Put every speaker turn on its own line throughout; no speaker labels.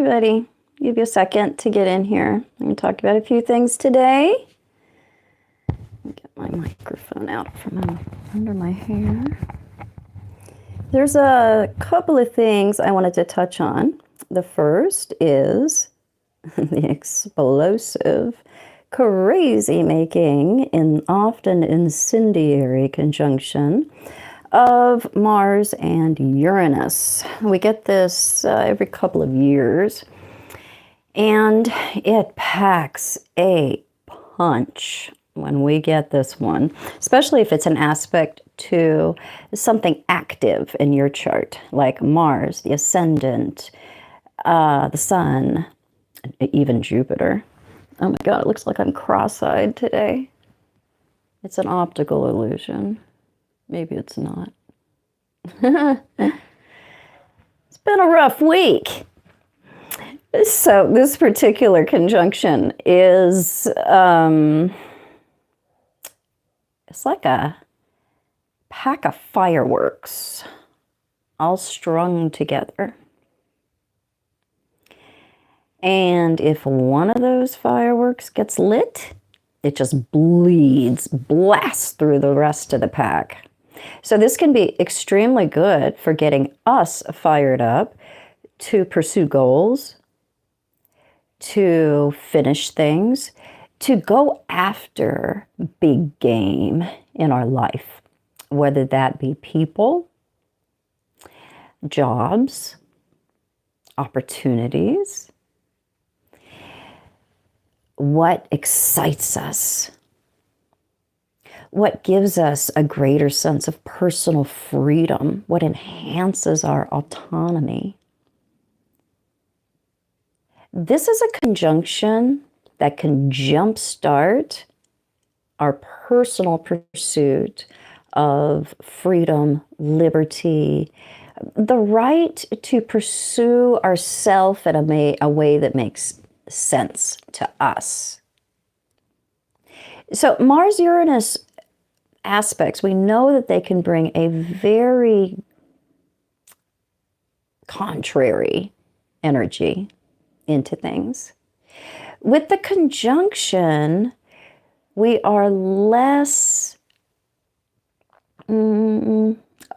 everybody. Give you a second to get in here. I'm going to talk about a few things today. Get my microphone out from under my hair. There's a couple of things I wanted to touch on. The first is the explosive, crazy-making, and often incendiary conjunction of Mars and Uranus. We get this every couple of years, and it packs a punch when we get this one, especially if it's an aspect to something active in your chart, like Mars, the ascendant, the sun, even Jupiter. Oh my God, it looks like I'm cross-eyed today. It's an optical illusion. Maybe it's not. It's been a rough week. So this particular conjunction is, it's like a pack of fireworks all strung together. And if one of those fireworks gets lit, it just blasts through the rest of the pack. So this can be extremely good for getting us fired up to pursue goals, to finish things, to go after big game in our life, whether that be people, jobs, opportunities. What excites us? What gives us a greater sense of personal freedom? What enhances our autonomy? This is a conjunction that can jumpstart our personal pursuit of freedom, liberty, the right to pursue ourself in a way that makes sense to us. So Mars-Uranus aspects, we know that they can bring a very contrary energy into things. With the conjunction, we are less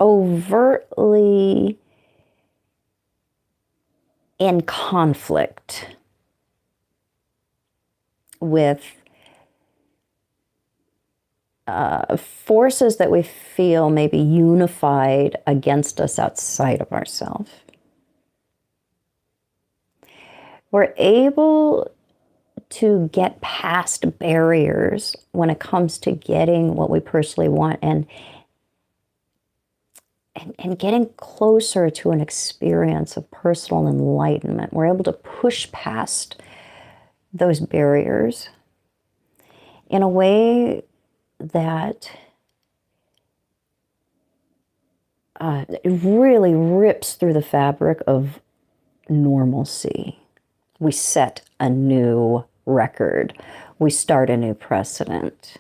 overtly in conflict with forces that we feel may be unified against us outside of ourselves. We're able to get past barriers when it comes to getting what we personally want and getting closer to an experience of personal enlightenment. We're able to push past those barriers in a way that it really rips through the fabric of normalcy. We set a new record. We start a new precedent.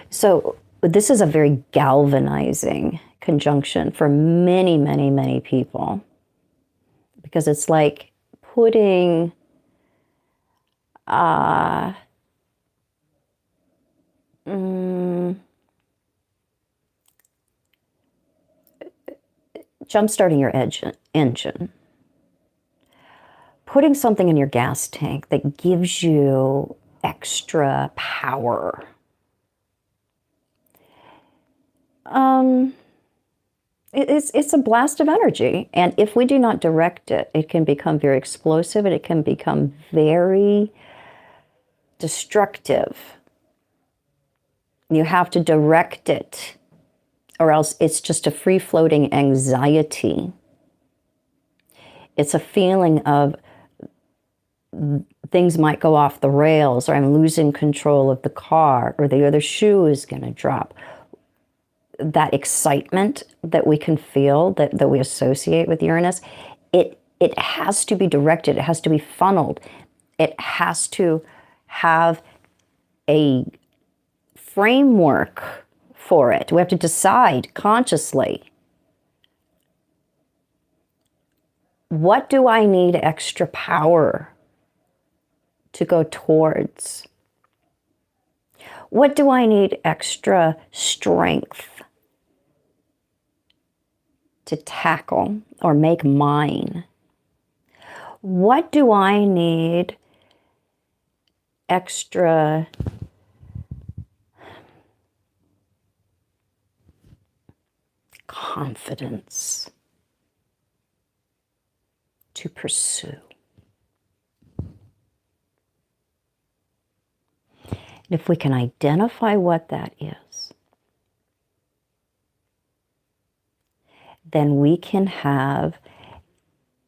So this is a very galvanizing conjunction for many, many, many people, because it's like putting jump-starting your engine. Putting something in your gas tank that gives you extra power. It's a blast of energy. And if we do not direct it, it can become very explosive and it can become very destructive. You have to direct it, or else it's just a free-floating anxiety. It's a feeling of things might go off the rails, or I'm losing control of the car, or the other shoe is going to drop. That excitement that we can feel, that we associate with Uranus, it has to be directed. It has to be funneled. It has to have a framework for it. We have to decide consciously. What do I need extra power to go towards? What do I need extra strength to tackle or make mine? What do I need extra confidence to pursue? And if we can identify what that is, then we can have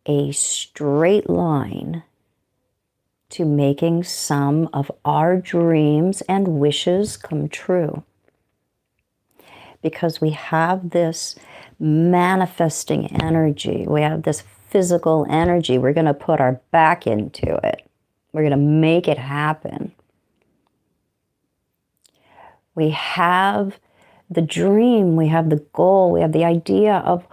a straight line to making some of our dreams and wishes come true. Because we have this manifesting energy, we have this physical energy, we're going to put our back into it. We're going to make it happen. We have the dream, we have the goal, we have the idea of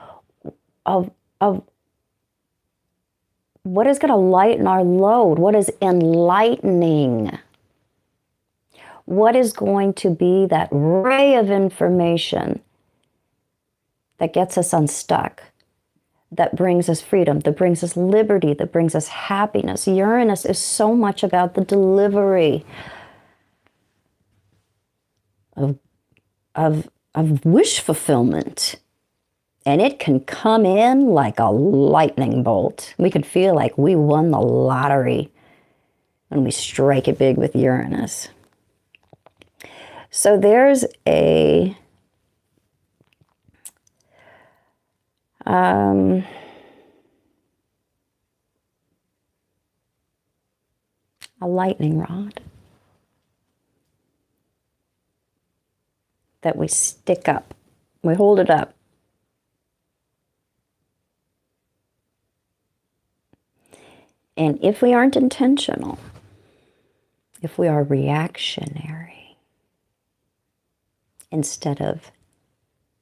what is going to lighten our load, what is enlightening, what is going to be that ray of information that gets us unstuck, that brings us freedom, that brings us liberty, that brings us happiness. Uranus is so much about the delivery of wish fulfillment. And it can come in like a lightning bolt. We can feel like we won the lottery when we strike it big with Uranus. So there's a lightning rod that we stick up. We hold it up. And if we aren't intentional, if we are reactionary instead of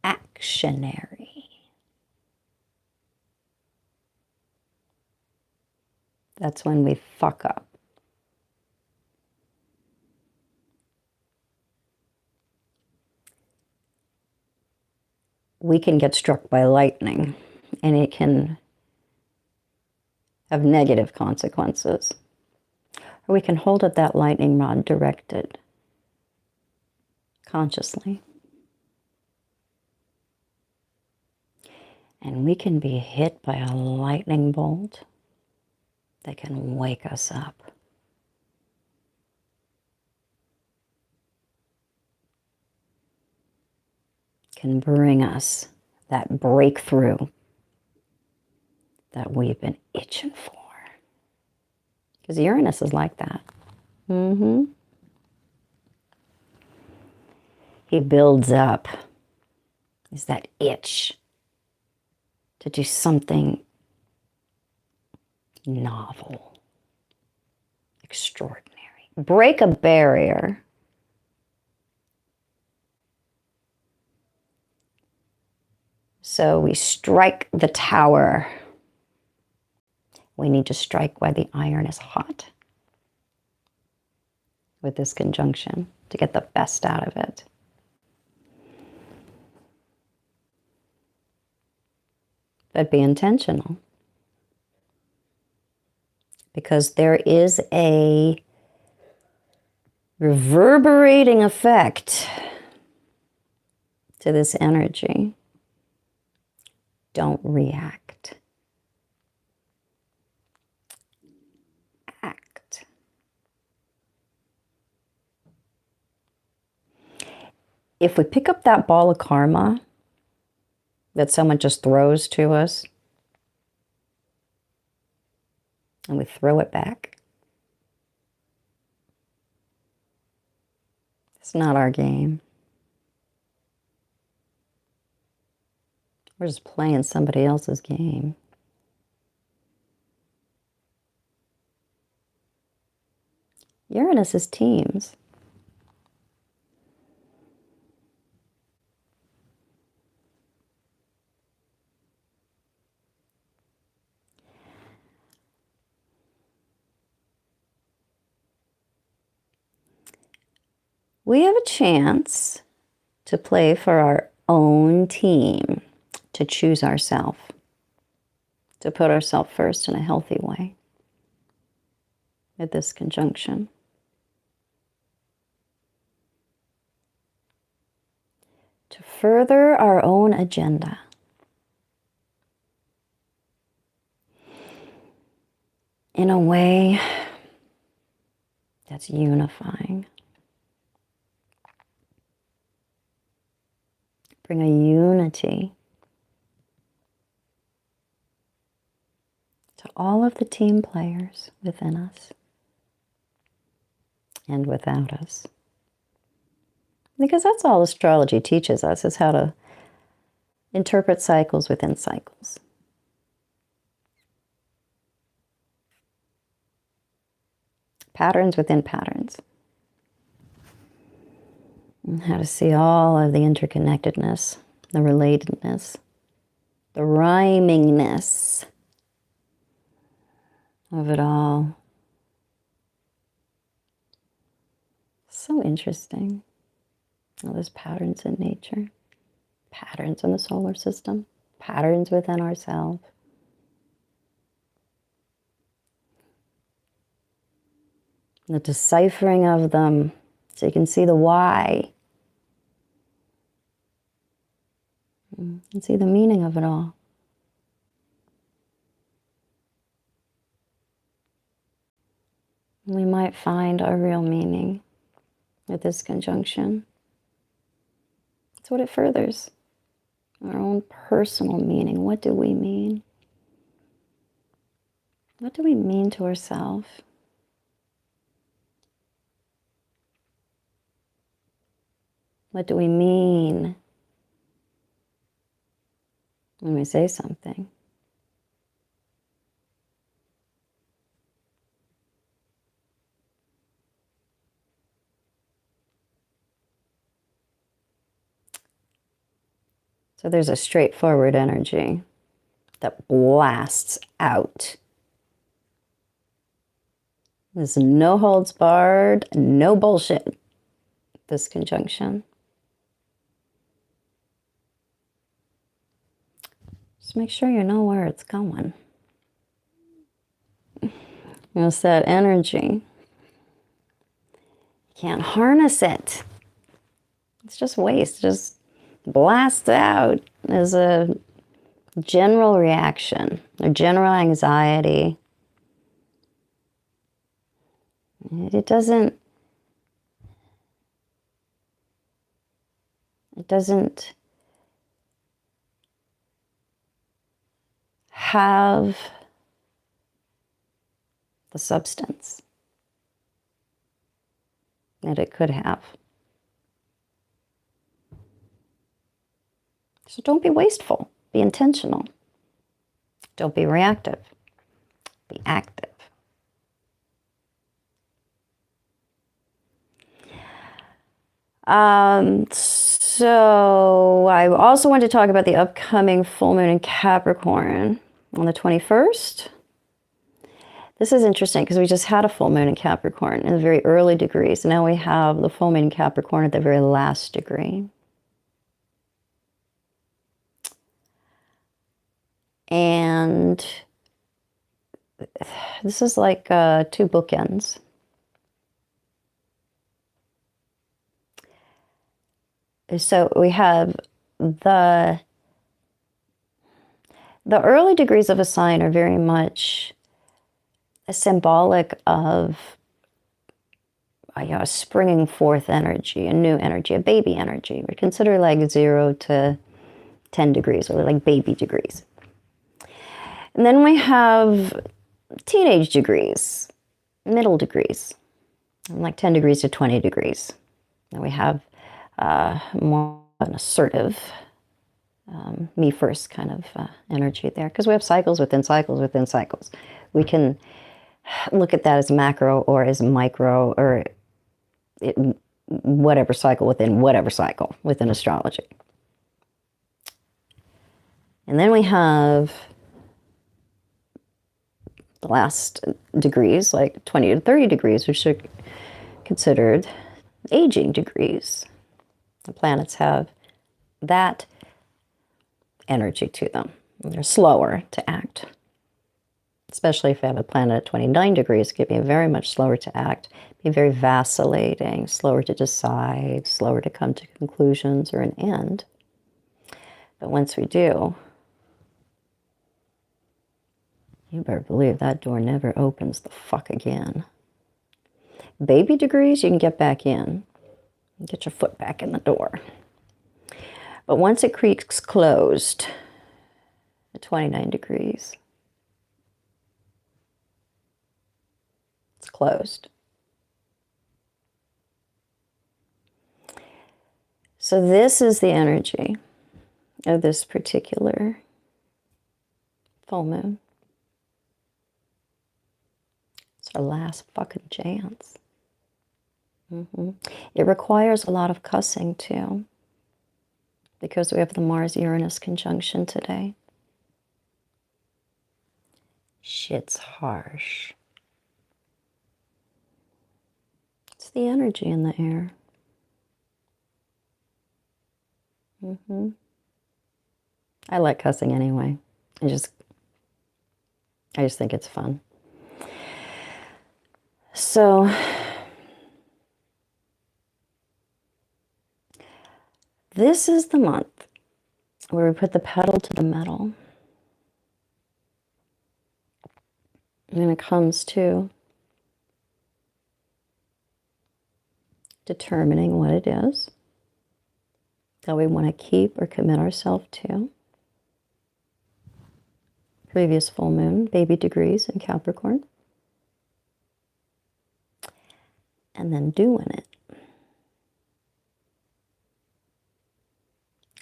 actionary, that's when we fuck up. We can get struck by lightning, and it can have negative consequences. Or we can hold up that lightning rod directed consciously. And we can be hit by a lightning bolt that can wake us up. Can bring us that breakthrough that we've been itching for. Because Uranus is like that. He builds up. Is that itch to do something novel, extraordinary. Break a barrier. So we strike the tower. We need to strike while the iron is hot with this conjunction to get the best out of it. But be intentional. Because there is a reverberating effect to this energy. Don't react. Act. If we pick up that ball of karma that someone just throws to us, and we throw it back, it's not our game. We're just playing somebody else's game. Uranus is teams. we have a chance to play for our own team, to choose ourselves, to put ourselves first in a healthy way at this conjunction. To further our own agenda. In a way that's unifying. Bring a unity to all of the team players within us and without us. Because that's all astrology teaches us, is how to interpret cycles within cycles. Patterns within patterns. And how to see all of the interconnectedness, the relatedness, the rhymingness of it all. So interesting. All those patterns in nature, patterns in the solar system, patterns within ourselves. The deciphering of them so you can see the why. And see the meaning of it all. We might find our real meaning with this conjunction. That's what it furthers. Our own personal meaning. What do we mean? What do we mean to ourselves? What do we mean when we say something? So there's a straightforward energy that blasts out. There's no holds barred, no bullshit, this conjunction. Just make sure you know where it's going. It's that energy. You can't harness it. It's just waste. Just blast out as a general reaction, a general anxiety. It doesn't have the substance that it could have. So don't be wasteful. Be intentional. Don't be reactive. Be active. So I also want to talk about the upcoming full moon in Capricorn on the 21st. This is interesting because we just had a full moon in Capricorn in the very early degrees. Now we have the full moon in Capricorn at the very last degree. And this is like two bookends. So we have the early degrees of a sign are very much symbolic of a springing forth energy, a new energy, a baby energy. We consider like 0 to 10 degrees, or like baby degrees. And then we have teenage degrees, middle degrees, like 10 degrees to 20 degrees. And we have more an assertive, me first kind of energy there, because we have cycles within cycles within cycles. We can look at that as macro or as micro, or whatever cycle within astrology. And then we have the last degrees, like 20 to 30 degrees, which are considered aging degrees. The planets have that energy to them. They're slower to act. Especially if you have a planet at 29 degrees, it can be very much slower to act, be very vacillating, slower to decide, slower to come to conclusions or an end. But once we do, you better believe that door never opens the fuck again. Baby degrees, you can get back in. Get your foot back in the door. But once it creaks closed at 29 degrees, it's closed. So this is the energy of this particular full moon. It's our last fucking chance. It requires a lot of cussing too, because we have the Mars-Uranus conjunction today. Shit's harsh. It's the energy in the air. I like cussing anyway. I just think it's fun. So this is the month where we put the pedal to the metal when it comes to determining what it is that we want to keep or commit ourselves to. Previous full moon, baby degrees in Capricorn. And then doing it.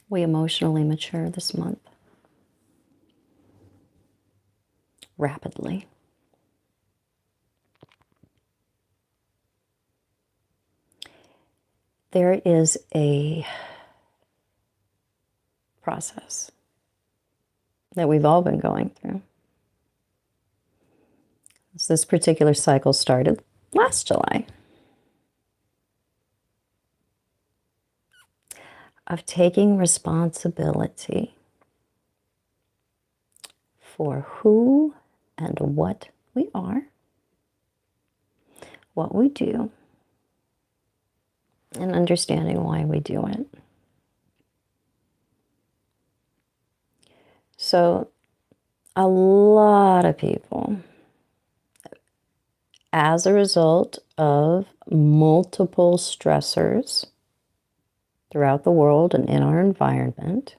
We emotionally mature this month. Rapidly. There is a process that we've all been going through. So this particular cycle started last July. Of taking responsibility for who and what we are, what we do, and understanding why we do it. So a lot of people, as a result of multiple stressors throughout the world and in our environment,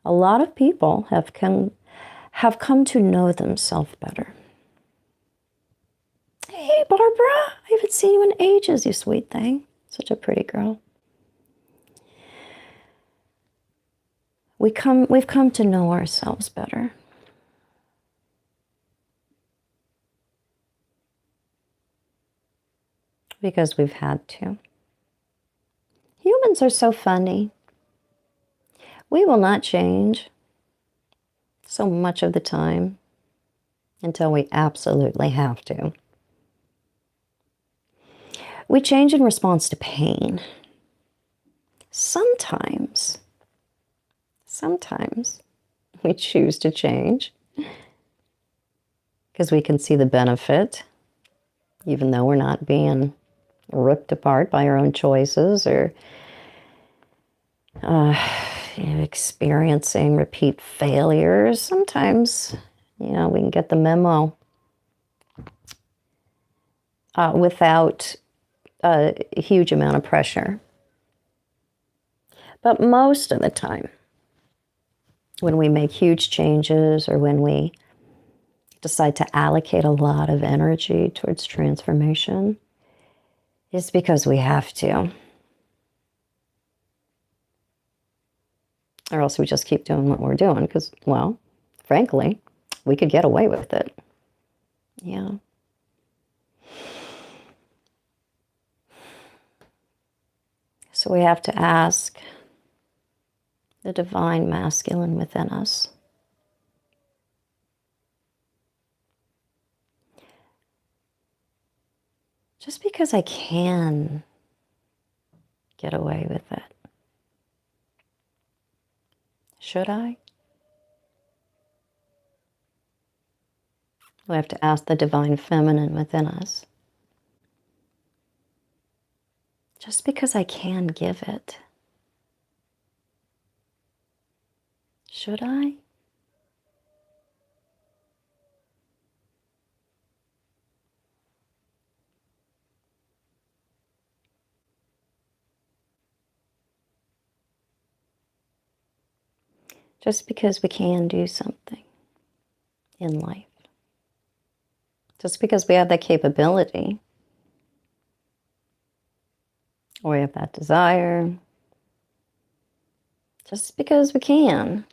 a lot of people have come to know themselves better. Hey, Barbara, I haven't seen you in ages, you sweet thing. Such a pretty girl. We've come to know ourselves better. Because we've had to. Humans are so funny. We will not change so much of the time until we absolutely have to. We change in response to pain. Sometimes we choose to change because we can see the benefit, even though we're not being ripped apart by our own choices or experiencing repeat failures. Sometimes, we can get the memo without a huge amount of pressure. But most of the time, when we make huge changes or when we decide to allocate a lot of energy towards transformation, it's because we have to. Or else we just keep doing what we're doing because, well, frankly, we could get away with it. Yeah. So we have to ask the divine masculine within us. Just because I can get away with it. Should I? We have to ask the divine feminine within us. Just because I can give it. Should I? Just because we can do something in life. Just because we have that capability, or we have that desire, just because we can,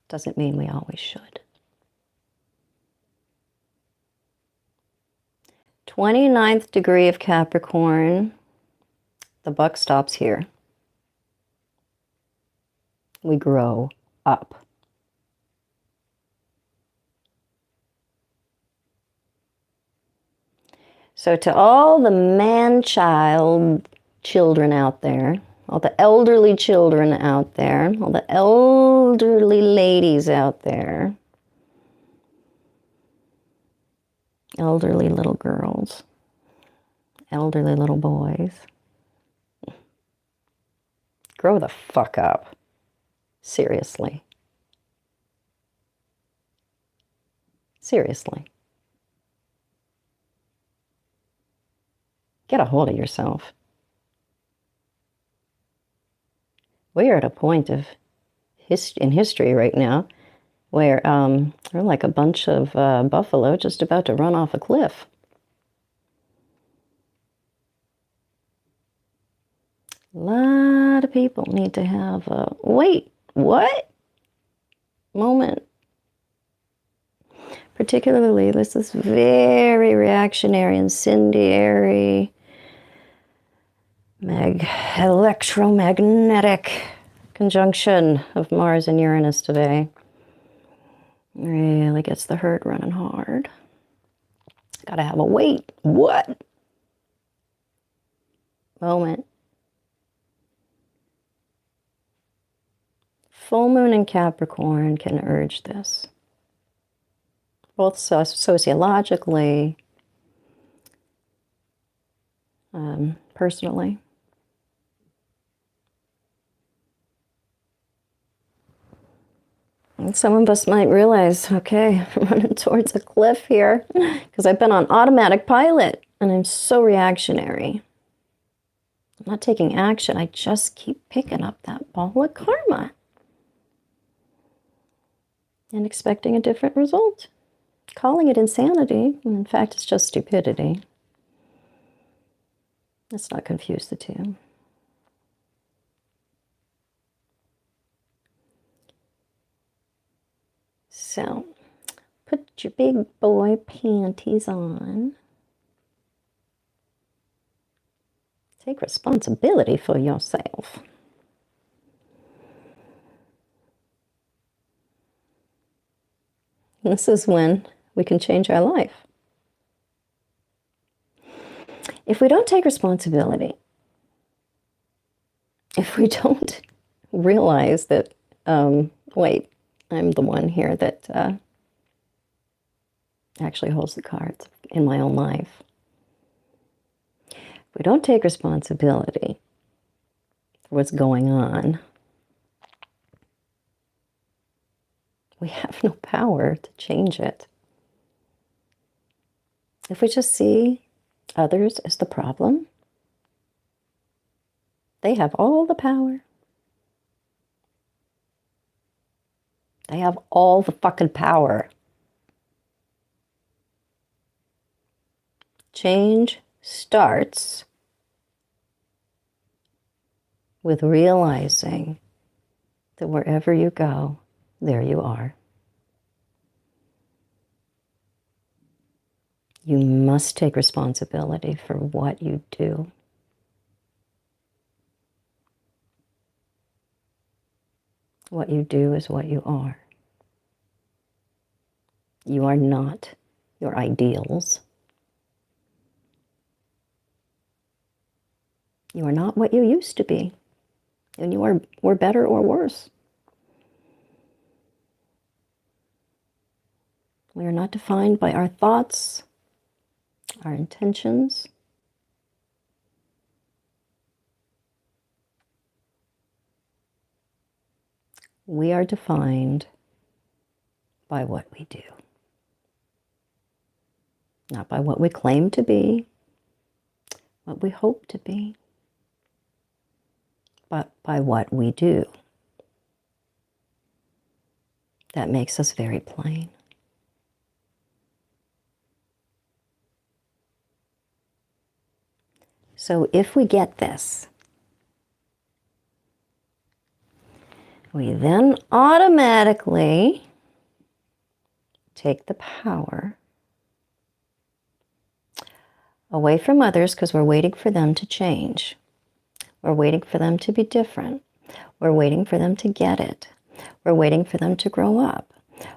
doesn't mean we always should. 29th degree of Capricorn, the buck stops here. We grow up. So to all the man-child children out there, all the elderly children out there, all the elderly ladies out there, elderly little girls, elderly little boys, grow the fuck up. Seriously. Seriously. Get a hold of yourself. We are at a point of in history right now where we're like a bunch of buffalo just about to run off a cliff. A lot of people need to have a, wait, what? Moment. Particularly, this is very reactionary, incendiary, electromagnetic conjunction of Mars and Uranus today. Really gets the herd running hard. Gotta have a wait, what? Moment. Full moon in Capricorn can urge this. Both sociologically, personally. And some of us might realize, okay, I'm running towards a cliff here because I've been on automatic pilot and I'm so reactionary. I'm not taking action. I just keep picking up that ball of karma and expecting a different result. Calling it insanity. In fact, it's just stupidity. Let's not confuse the two. So, put your big boy panties on. Take responsibility for yourself. This is when we can change our life. If we don't take responsibility, if we don't realize that, wait, I'm the one here that actually holds the cards in my own life. If we don't take responsibility for what's going on, we have no power to change it. If we just see others as the problem, they have all the power. They have all the fucking power. Change starts with realizing that wherever you go, there you are. You must take responsibility for what you do. What you do is what you are. You are not your ideals. You are not what you used to be. And you were better or worse. We are not defined by our thoughts, our intentions. We are defined by what we do. Not by what we claim to be, what we hope to be, but by what we do. That makes us very plain. So if we get this, we then automatically take the power away from others because we're waiting for them to change. We're waiting for them to be different. We're waiting for them to get it. We're waiting for them to grow up.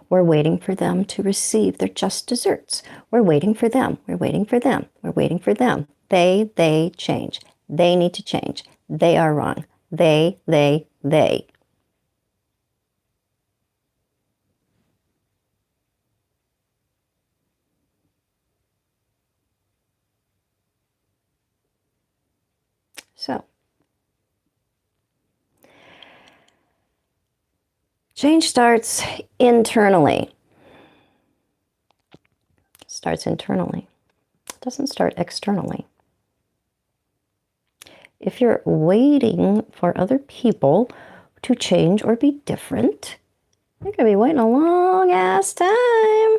We're waiting for them to receive their just desserts. We're waiting for them. We're waiting for them. We're waiting for them. They change. They need to change. They are wrong. They. So, change starts internally. Starts internally. It doesn't start externally. If you're waiting for other people to change or be different, you're going to be waiting a long ass time.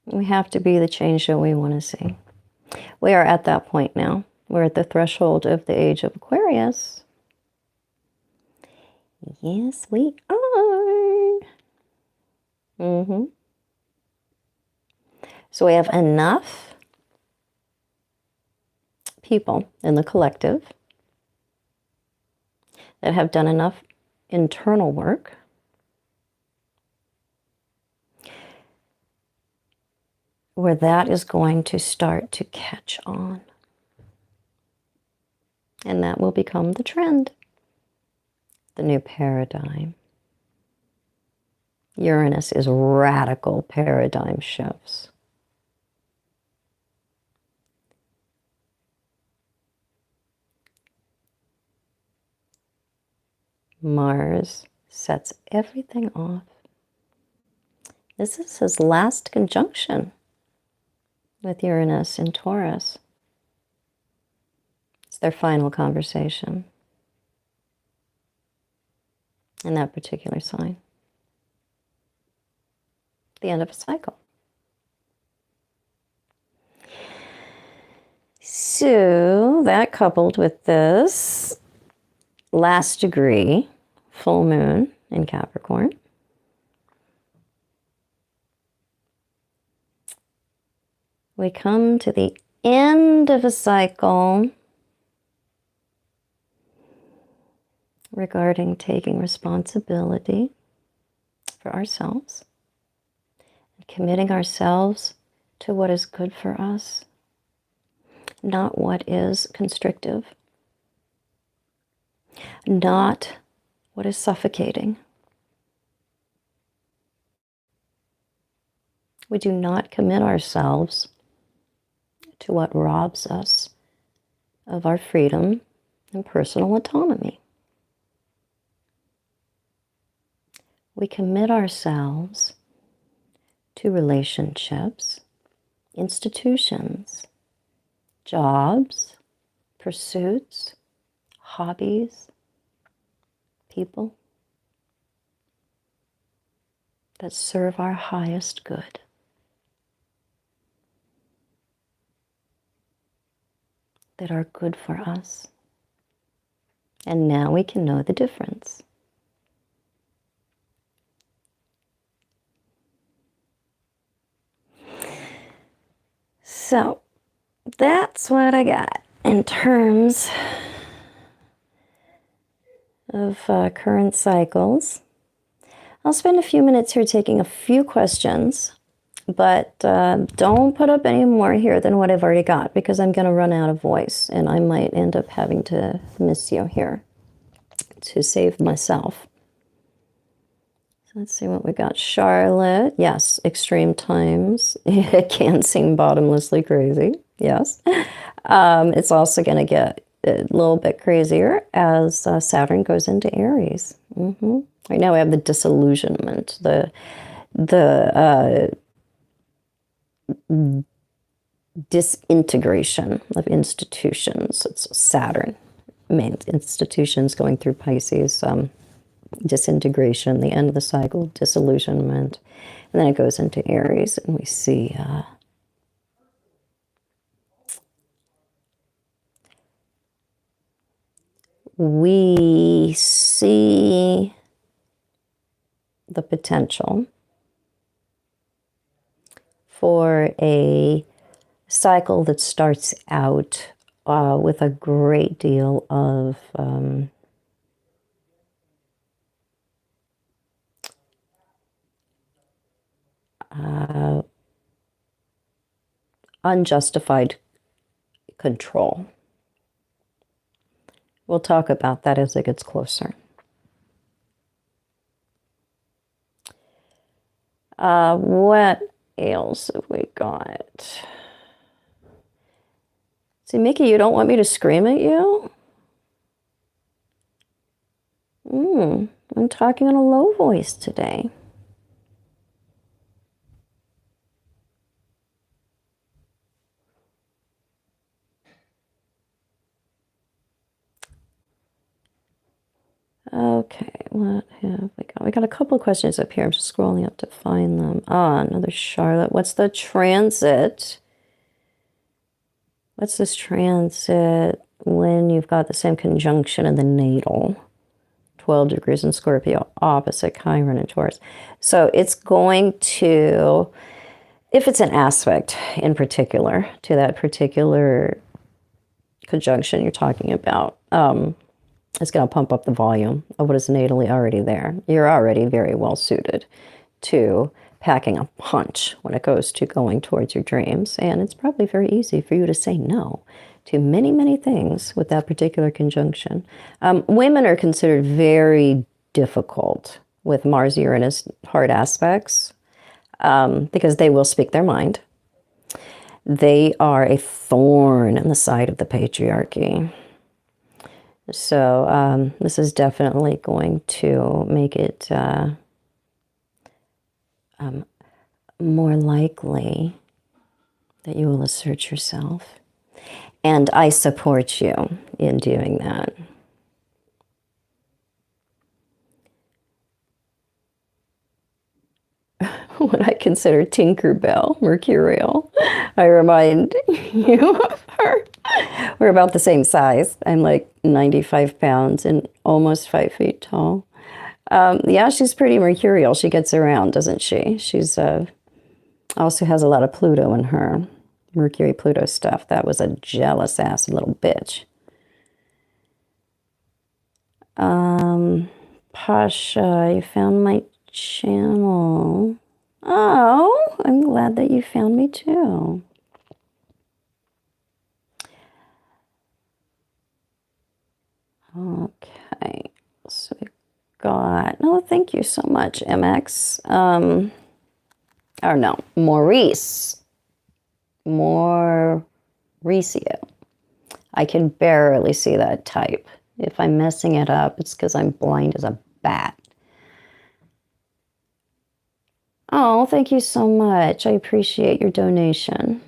We have to be the change that we want to see. We are at that point now. We're at the threshold of the age of Aquarius. Yes, we are. So we have enough people in the collective that have done enough internal work where that is going to start to catch on. And that will become the trend, the new paradigm. Uranus is radical paradigm shifts. Mars sets everything off. This is his last conjunction with Uranus in Taurus. It's their final conversation in that particular sign. The end of a cycle. So that coupled with this last degree full moon in Capricorn, we come to the end of a cycle regarding taking responsibility for ourselves and committing ourselves to what is good for us, not what is constrictive, not what is suffocating. We do not commit ourselves to what robs us of our freedom and personal autonomy. We commit ourselves to relationships, institutions, jobs, pursuits, hobbies, people that serve our highest good. That are good for us. And now we can know the difference. So that's what I got in terms of current cycles. I'll spend a few minutes here taking a few questions, but don't put up any more here than what I've already got, because I'm going to run out of voice and I might end up having to miss you here to save myself. So let's see what we got. Charlotte, yes, extreme times. It can seem bottomlessly crazy, yes. It's also going to get a little bit crazier as Saturn goes into Aries. Right now we have the disillusionment, the disintegration of institutions. It's Saturn, main institutions going through Pisces, disintegration, the end of the cycle, disillusionment, and then it goes into Aries, and we see the potential for a cycle that starts out with a great deal of unjustified control. We'll talk about that as it gets closer. What else have we got? See, Mickey, you don't want me to scream at you? I'm talking in a low voice today. Okay, what have we got? We got a couple of questions up here. I'm just scrolling up to find them. Another Charlotte. What's the transit? What's this transit when you've got the same conjunction in the natal? 12 degrees in Scorpio, opposite Chiron and Taurus. So it's going to, if it's an aspect in particular to that particular conjunction you're talking about, it's going to pump up the volume of what is natally already there. You're already very well suited to packing a punch when it goes to going towards your dreams. And it's probably very easy for you to say no to many, many things with that particular conjunction. Women are considered very difficult with Mars-Uranus hard aspects because they will speak their mind. They are a thorn in the side of the patriarchy. So this is definitely going to make it more likely that you will assert yourself. And I support you in doing that. What I consider Tinkerbell, Mercurial, I remind you of her. We're about the same size. I'm like 95 pounds and almost 5 feet tall. Yeah, she's pretty mercurial. She gets around, doesn't she? She's also has a lot of Pluto in her. Mercury-Pluto stuff. That was a jealous-ass little bitch. Pasha, you found my channel. Oh, I'm glad that you found me too. Okay, so we got, oh, thank you so much, MX. Or no, Mauricio. I can barely see that type. If I'm messing it up, it's because I'm blind as a bat. Oh, thank you so much. I appreciate your donation.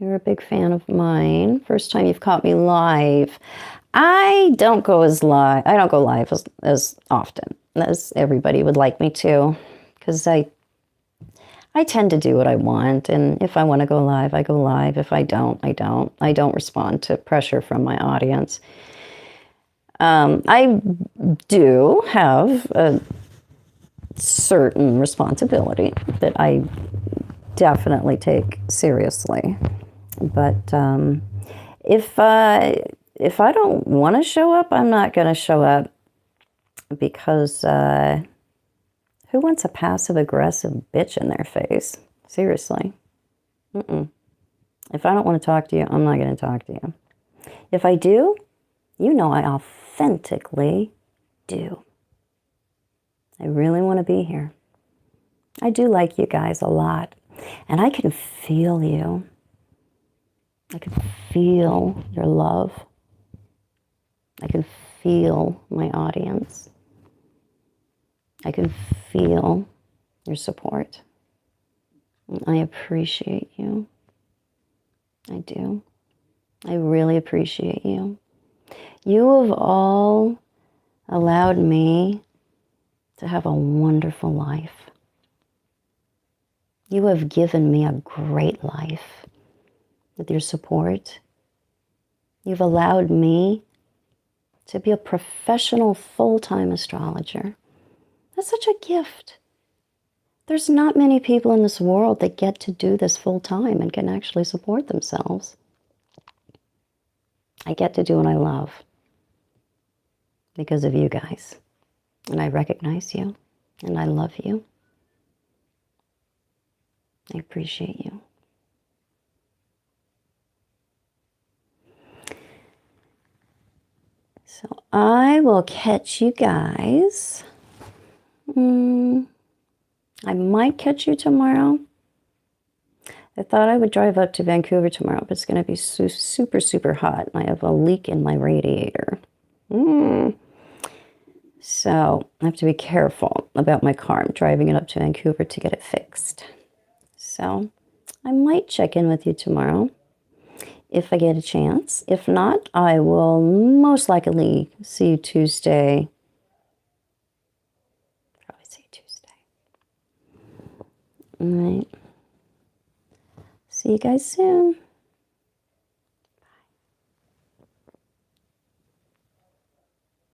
You're a big fan of mine. First time you've caught me live. I don't go live as often as everybody would like me to, because I tend to do what I want, and if I want to go live, I go live. If I don't, I don't. I don't respond to pressure from my audience. I do have a certain responsibility that I definitely take seriously, but if I don't want to show up, I'm not going to show up. because who wants a passive-aggressive bitch in their face? Seriously. If I don't want to talk to you, I'm not going to talk to you. If I do, you know I authentically do. I really want to be here. I do like you guys a lot. And I can feel you. I can feel your love. I can feel my audience. I can feel your support. I appreciate you. I do. I really appreciate you. You have all allowed me to have a wonderful life. You have given me a great life with your support. You've allowed me to be a professional full-time astrologer. That's such a gift. There's not many people in this world that get to do this full-time and can actually support themselves. I get to do what I love because of you guys. And I recognize you, and I love you. I appreciate you. So I will catch you guys. I might catch you tomorrow. I thought I would drive up to Vancouver tomorrow, but it's going to be super, super hot. I have a leak in my radiator. So I have to be careful about my car. I'm driving it up to Vancouver to get it fixed. So I might check in with you tomorrow if I get a chance. If not, I will most likely see you Tuesday. Probably see you Tuesday. All right. See you guys soon.